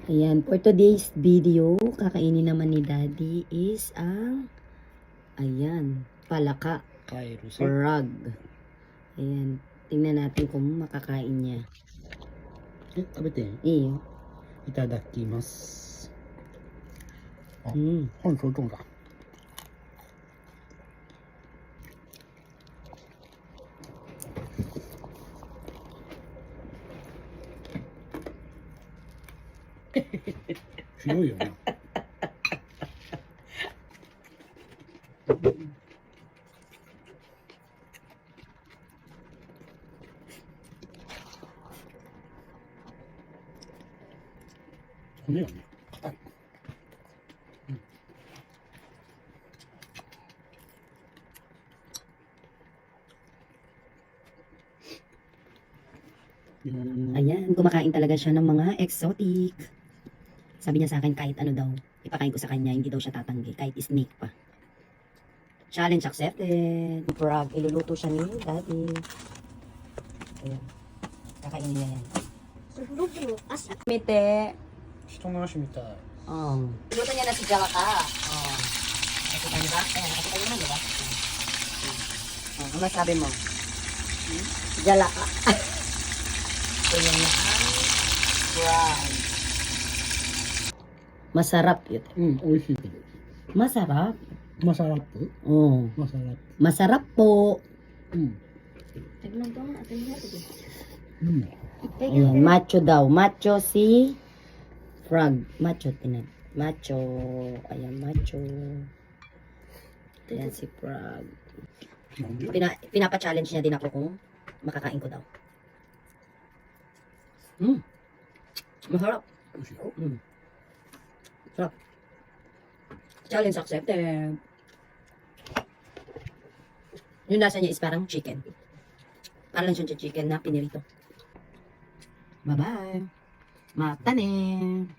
Ayan, for today's video, kakainin naman ni Daddy is ang, ayan, palaka, frog. Ayan, tingnan natin kung makakain niya. 食べていいよ。いただきます。あ、本相当だ。強いよね。骨がね、硬い。Ayan, kumakain talaga siya ng mga exotic. Sabi niya sa akin kahit ano daw, ipakain ko sa kanya, hindi daw siya tatanggi, kahit snake pa. Challenge accepted. Frog, iluluto siya ni Daddy. Ayan, kakainin niya yan. Mite. 人の足みたい。Luto niya na si Jalaka. Nakita niyo ba? Ayan, nakita niyo naman, diba? Ano masabi mo? Jalaka. Ayan na ang frog. Masarap yun. 美味しいけど。 Masarap? マサラップ Oo. マサラップ。 Masarap po. Tignan ko nga, atin nga ito. Ayan, macho daw. Macho si frog. Macho, tinan. Macho. Ayan, macho. Ayan si frog. Pinapa-challenge niya din ako kung makakain ko daw. Masarap. 美味しいよ。 Sarap. Challenge accepted. Yung lasa niya is parang chicken. Parang siyang chicken na pinirito. Bye-bye. Matanin.